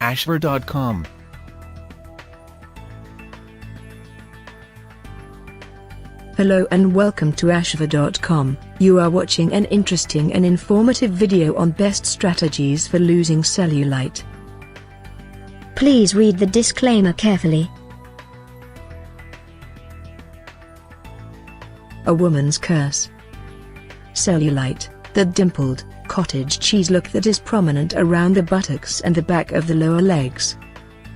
ashver.com. Hello and welcome to ashver.com. You are watching an interesting and informative video on best strategies for losing cellulite. Please read the disclaimer carefully. A woman's curse. Cellulite, the dimpled, cottage cheese look that is prominent around the buttocks and the back of the lower legs.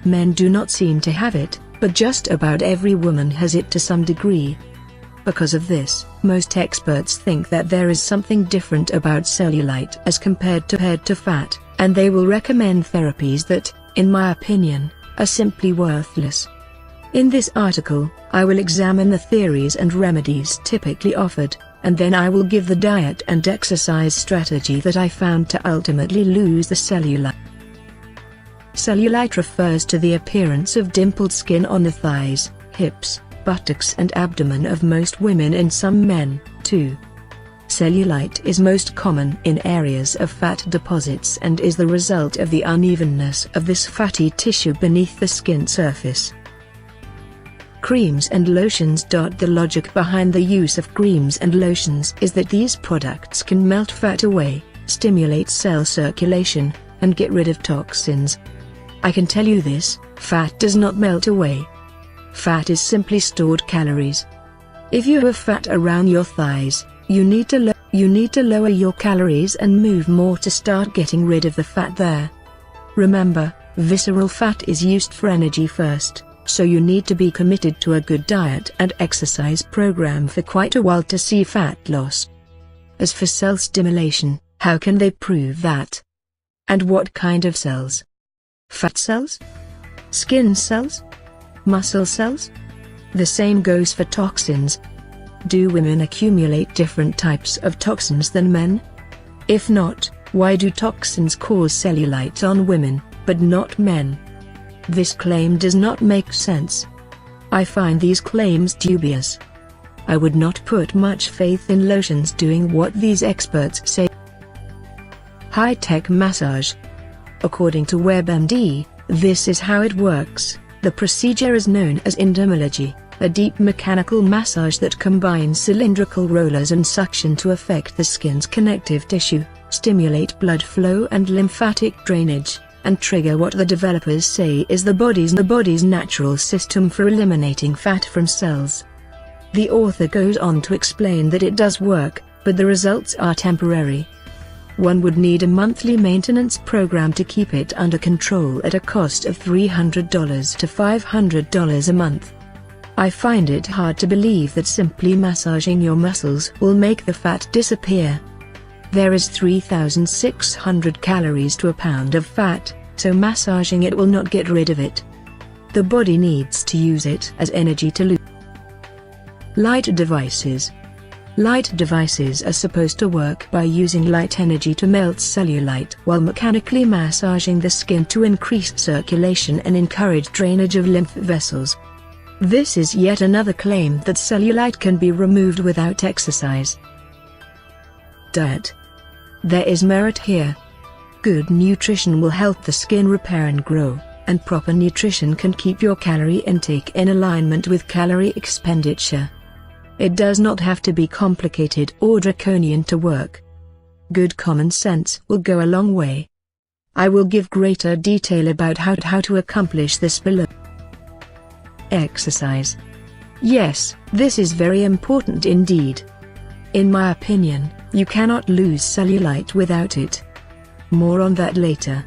Men do not seem to have it, but just about every woman has it to some degree. Because of this, most experts think that there is something different about cellulite as compared to fat, and they will recommend therapies that, in my opinion, are simply worthless. In this article, I will examine the theories and remedies typically offered, and then I will give the diet and exercise strategy that I found to ultimately lose the cellulite. Cellulite refers to the appearance of dimpled skin on the thighs, hips, buttocks and abdomen of most women and some men, too. Cellulite is most common in areas of fat deposits and is the result of the unevenness of this fatty tissue beneath the skin surface. Creams and lotions. The logic behind the use of creams and lotions is that these products can melt fat away, stimulate cell circulation, and get rid of toxins. I can tell you this, fat does not melt away. Fat is simply stored calories. If you have fat around your thighs, you need to lower your calories and move more to start getting rid of the fat there. Remember, visceral fat is used for energy first, so you need to be committed to a good diet and exercise program for quite a while to see fat loss. As for cell stimulation, how can they prove that? And what kind of cells? Fat cells? Skin cells? Muscle cells? The same goes for toxins. Do women accumulate different types of toxins than men? If not, why do toxins cause cellulite on women, but not men? This claim does not make sense. I find these claims dubious. I would not put much faith in lotions doing what these experts say. High-tech massage. According to WebMD, this is how it works. The procedure is known as endomology, a deep mechanical massage that combines cylindrical rollers and suction to affect the skin's connective tissue, stimulate blood flow and lymphatic drainage, and trigger what the developers say is the body's natural system for eliminating fat from cells. The author goes on to explain that it does work, but the results are temporary. One would need a monthly maintenance program to keep it under control at a cost of $300 to $500 a month. I find it hard to believe that simply massaging your muscles will make the fat disappear. There is 3,600 calories to a pound of fat, so massaging it will not get rid of it. The body needs to use it as energy to lose. Light devices. Light devices are supposed to work by using light energy to melt cellulite while mechanically massaging the skin to increase circulation and encourage drainage of lymph vessels. This is yet another claim that cellulite can be removed without exercise. Diet. There is merit here. Good nutrition will help the skin repair and grow, and proper nutrition can keep your calorie intake in alignment with calorie expenditure. It does not have to be complicated or draconian to work. Good common sense will go a long way. I will give greater detail about how to accomplish this below. Exercise. Yes, this is very important indeed. In my opinion, you cannot lose cellulite without it. More on that later.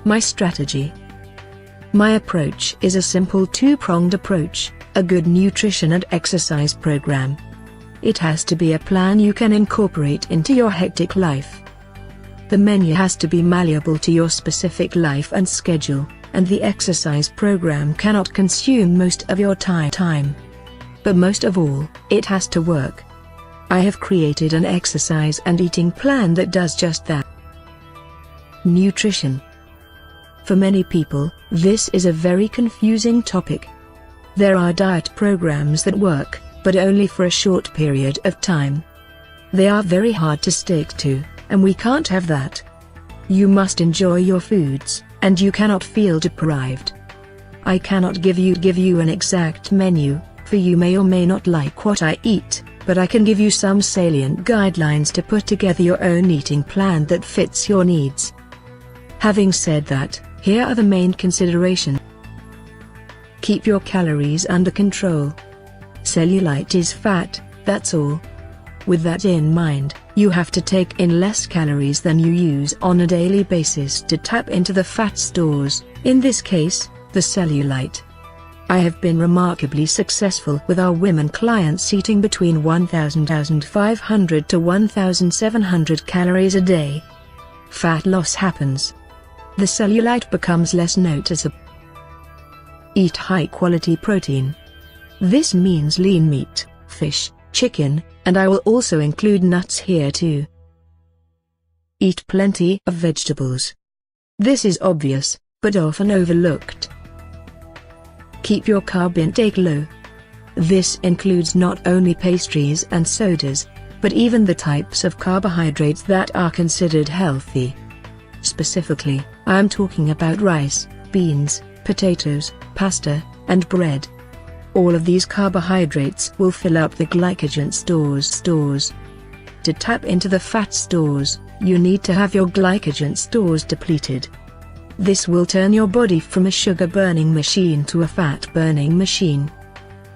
My strategy. My approach is a simple two-pronged approach. A good nutrition and exercise program. It has to be a plan you can incorporate into your hectic life. The menu has to be malleable to your specific life and schedule, and the exercise program cannot consume most of your time. But most of all, it has to work. I have created an exercise and eating plan that does just that. Nutrition. For many people, this is a very confusing topic. There are diet programs that work, but only for a short period of time. They are very hard to stick to, and we can't have that. You must enjoy your foods, and you cannot feel deprived. I cannot give you an exact menu, for you may or may not like what I eat, but I can give you some salient guidelines to put together your own eating plan that fits your needs. Having said that, here are the main considerations. Keep your calories under control. Cellulite is fat, that's all. With that in mind, you have to take in less calories than you use on a daily basis to tap into the fat stores, in this case, the cellulite. I have been remarkably successful with our women clients eating between 1,500 to 1,700 calories a day. Fat loss happens. The cellulite becomes less noticeable. Eat high-quality protein. This means lean meat, fish, chicken, and I will also include nuts here too. Eat plenty of vegetables. This is obvious, but often overlooked. Keep your carb intake low. This includes not only pastries and sodas, but even the types of carbohydrates that are considered healthy. Specifically, I am talking about rice, beans, potatoes, pasta, and bread. All of these carbohydrates will fill up the glycogen stores. To tap into the fat stores, you need to have your glycogen stores depleted. This will turn your body from a sugar-burning machine to a fat-burning machine.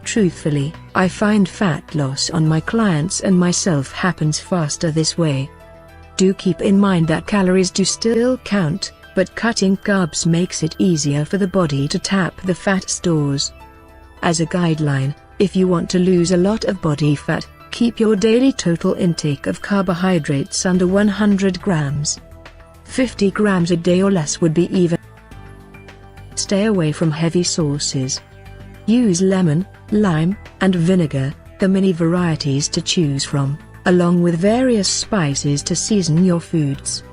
Truthfully, I find fat loss on my clients and myself happens faster this way. Do keep in mind that calories do still count, but cutting carbs makes it easier for the body to tap the fat stores. As a guideline, if you want to lose a lot of body fat, keep your daily total intake of carbohydrates under 100 grams. 50 grams a day or less would be even. Stay away from heavy sauces. Use lemon, lime, and vinegar, the many varieties to choose from, along with various spices to season your foods.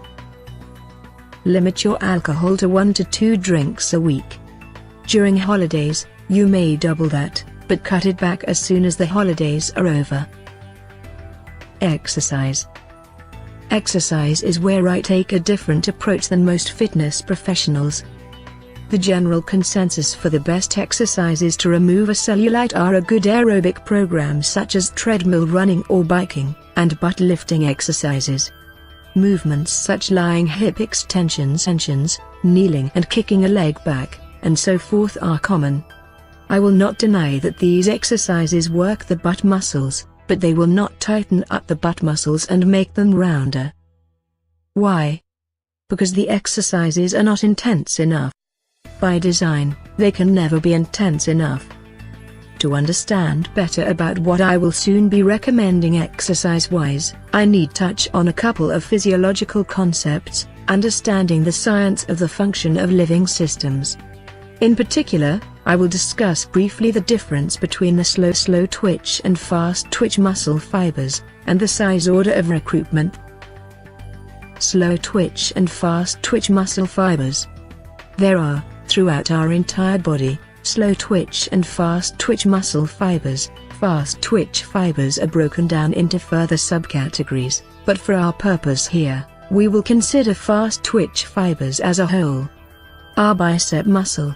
Limit your alcohol to 1 to 2 drinks a week. During holidays, you may double that, but cut it back as soon as the holidays are over. Exercise. Exercise is where I take a different approach than most fitness professionals. The general consensus for the best exercises to remove a cellulite are a good aerobic program such as treadmill running or biking, and butt lifting exercises. Movements such lying hip extensions, kneeling and kicking a leg back, and so forth are common. I will not deny that these exercises work the butt muscles, but they will not tighten up the butt muscles and make them rounder. Why? Because the exercises are not intense enough. By design, they can never be intense enough. To understand better about what I will soon be recommending exercise-wise, I need touch on a couple of physiological concepts, understanding the science of the function of living systems. In particular, I will discuss briefly the difference between the slow twitch and fast twitch muscle fibers, and the size order of recruitment. Slow twitch and fast twitch muscle fibers. There are, throughout our entire body, slow twitch and fast twitch muscle fibers. Fast twitch fibers are broken down into further subcategories, but for our purpose here, we will consider fast twitch fibers as a whole. Our bicep muscle,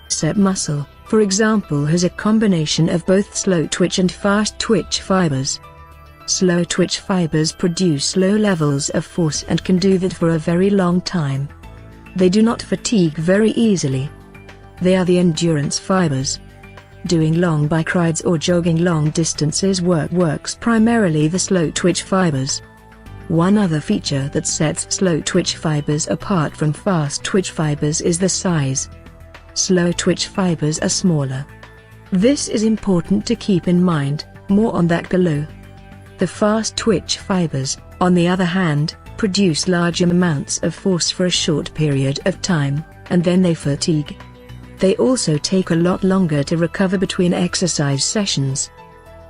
for example, has a combination of both slow twitch and fast twitch fibers. Slow twitch fibers produce low levels of force and can do that for a very long time. They do not fatigue very easily. They are the endurance fibers. Doing long bike rides or jogging long distances works primarily the slow twitch fibers. One other feature that sets slow twitch fibers apart from fast twitch fibers is the size. Slow twitch fibers are smaller. This is important to keep in mind, more on that below. The fast twitch fibers, on the other hand, produce large amounts of force for a short period of time, and then they fatigue. They also take a lot longer to recover between exercise sessions.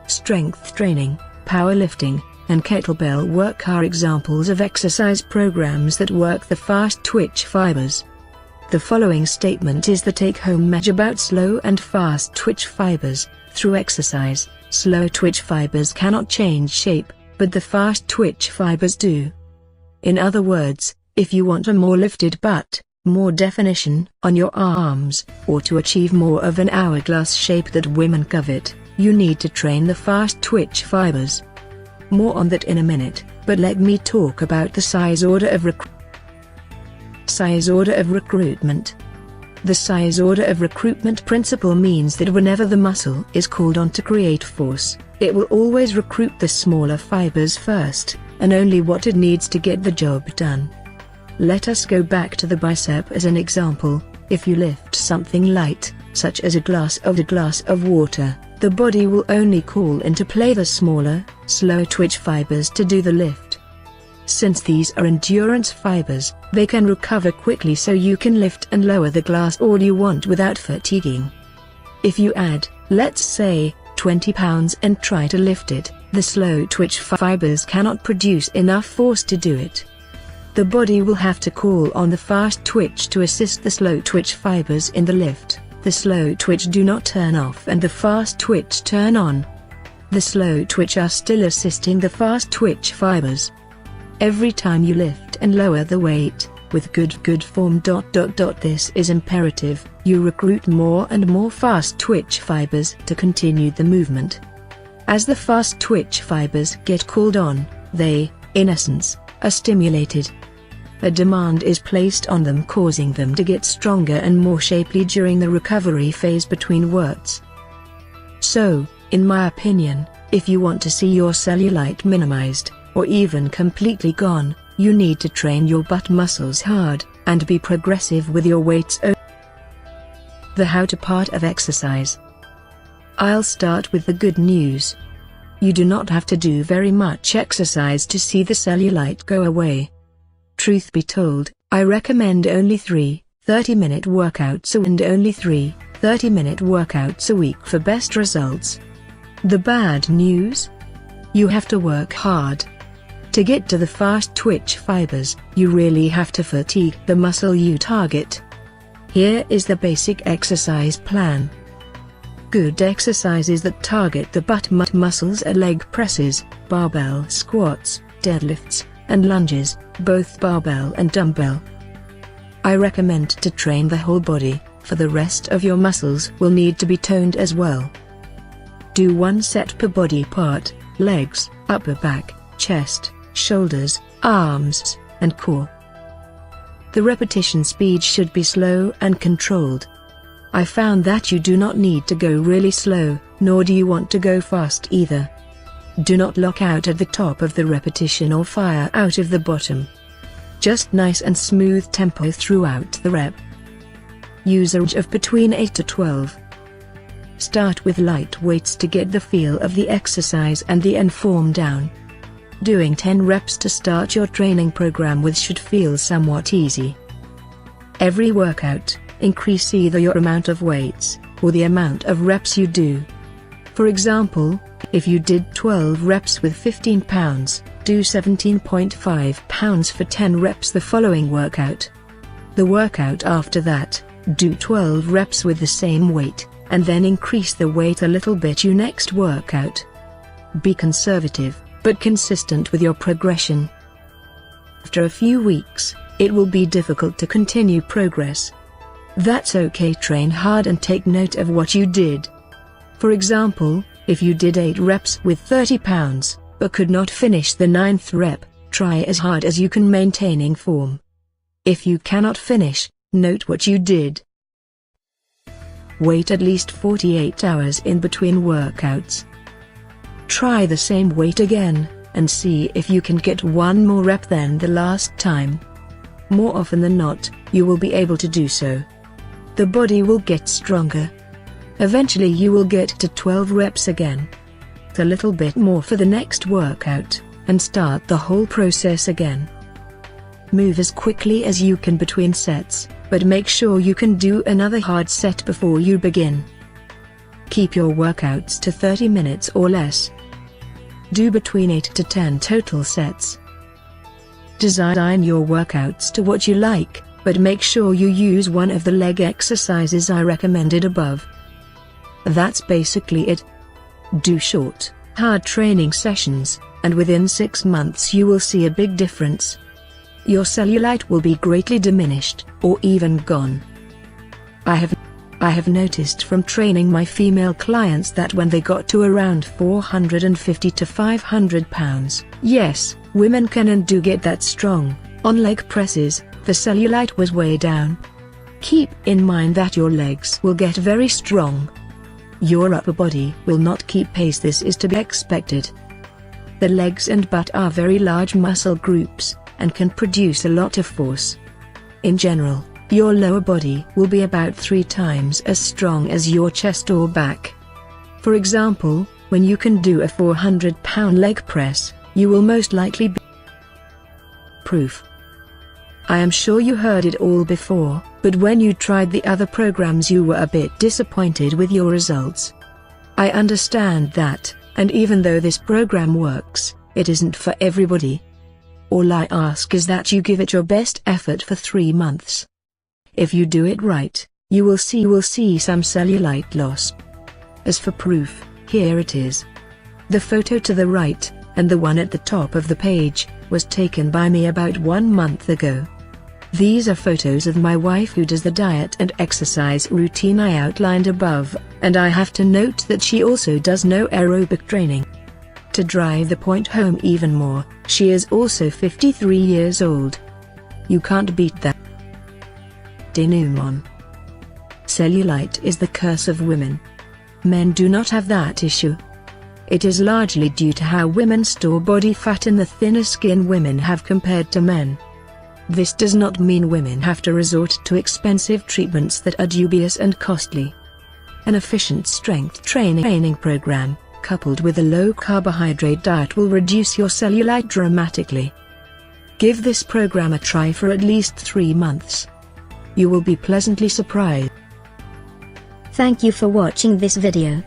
Strength training, powerlifting, and kettlebell work are examples of exercise programs that work the fast twitch fibers. The following statement is the take-home message about slow and fast twitch fibers. Through exercise, slow twitch fibers cannot change shape, but the fast twitch fibers do. In other words, if you want a more lifted butt, more definition on your arms, or to achieve more of an hourglass shape that women covet, you need to train the fast twitch fibers. More on that in a minute, but let me talk about the size order of recruitment. The size order of recruitment principle means that whenever the muscle is called on to create force, it will always recruit the smaller fibers first, and only what it needs to get the job done. Let us go back to the bicep as an example. If you lift something light, such as a glass of water, the body will only call into play the smaller, slow twitch fibers to do the lift. Since these are endurance fibers, they can recover quickly, so you can lift and lower the glass all you want without fatiguing. If you add, let's say, 20 pounds and try to lift it, the slow twitch fibers cannot produce enough force to do it. The body will have to call on the fast twitch to assist the slow twitch fibers in the lift. The slow twitch do not turn off and the fast twitch turn on. The slow twitch are still assisting the fast twitch fibers. Every time you lift and lower the weight, with good form. This is imperative, you recruit more and more fast twitch fibers to continue the movement. As the fast twitch fibers get called on, they, in essence, are stimulated. A demand is placed on them, causing them to get stronger and more shapely during the recovery phase between works. So, in my opinion, if you want to see your cellulite minimized, or even completely gone, you need to train your butt muscles hard, and be progressive with your weights. The how-to part of exercise. I'll start with the good news. You do not have to do very much exercise to see the cellulite go away. Truth be told, I recommend only 3 30-minute workouts and only 3 30-minute workouts a week for best results. The bad news? You have to work hard. To get to the fast twitch fibers, you really have to fatigue the muscle you target. Here is the basic exercise plan. Good exercises that target the butt muscles are leg presses, barbell squats, deadlifts, and lunges, both barbell and dumbbell. I recommend to train the whole body, for the rest of your muscles will need to be toned as well. Do 1 set per body part: legs, upper back, chest, shoulders, arms, and core. The repetition speed should be slow and controlled. I found that you do not need to go really slow, nor do you want to go fast either. Do not lock out at the top of the repetition or fire out of the bottom. Just nice and smooth tempo throughout the rep. Use a range of between 8 to 12. Start with light weights to get the feel of the exercise and the end form down. Doing 10 reps to start your training program with should feel somewhat easy. Every workout, increase either your amount of weights, or the amount of reps you do. For example, if you did 12 reps with 15 pounds, do 17.5 pounds for 10 reps the following workout. The workout after that, do 12 reps with the same weight, and then increase the weight a little bit your next workout. Be conservative, but consistent with your progression. After a few weeks, it will be difficult to continue progress. That's okay. Train hard and take note of what you did. For example, if you did 8 reps with 30 pounds, but could not finish the 9th rep, try as hard as you can maintaining form. If you cannot finish, note what you did. Wait at least 48 hours in between workouts. Try the same weight again, and see if you can get 1 more rep than the last time. More often than not, you will be able to do so. The body will get stronger. Eventually you will get to 12 reps again. A little bit more for the next workout, and start the whole process again. Move as quickly as you can between sets, but make sure you can do another hard set before you begin. Keep your workouts to 30 minutes or less. Do between 8 to 10 total sets. Design your workouts to what you like, but make sure you use one of the leg exercises I recommended above. That's basically it. Do short, hard training sessions, and within 6 months you will see a big difference. your cellulite will be greatly diminished, or even gone. I have noticed from training my female clients that when they got to around 450 to 500 pounds, yes, women can and do get that strong, on leg presses, the cellulite was way down. Keep in mind that your legs will get very strong. Your upper body will not keep pace. This is to be expected. The legs and butt are very large muscle groups, and can produce a lot of force. In general, your lower body will be about 3 times as strong as your chest or back. For example, when you can do a 400-pound leg press, you will most likely be proof. I am sure you heard it all before, but when you tried the other programs you were a bit disappointed with your results. I understand that, and even though this program works, it isn't for everybody. All I ask is that you give it your best effort for 3 months. If you do it right, you will see some cellulite loss. As for proof, here it is. The photo to the right, and the one at the top of the page, was taken by me about 1 month ago. These are photos of my wife who does the diet and exercise routine I outlined above, and I have to note that she also does no aerobic training. To drive the point home even more, she is also 53 years old. You can't beat that. Denouement. Cellulite is the curse of women. Men do not have that issue. It is largely due to how women store body fat and the thinner skin women have compared to men. This does not mean women have to resort to expensive treatments that are dubious and costly. An efficient strength training program, coupled with a low-carbohydrate diet, will reduce your cellulite dramatically. Give this program a try for at least 3 months. You will be pleasantly surprised. Thank you for watching this video.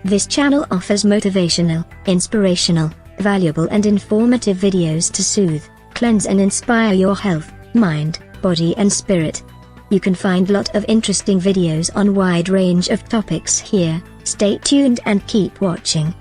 This channel offers motivational, inspirational, valuable and informative videos to soothe, cleanse and inspire your health, mind, body and spirit. You can find lot of interesting videos on wide range of topics here. Stay tuned and keep watching.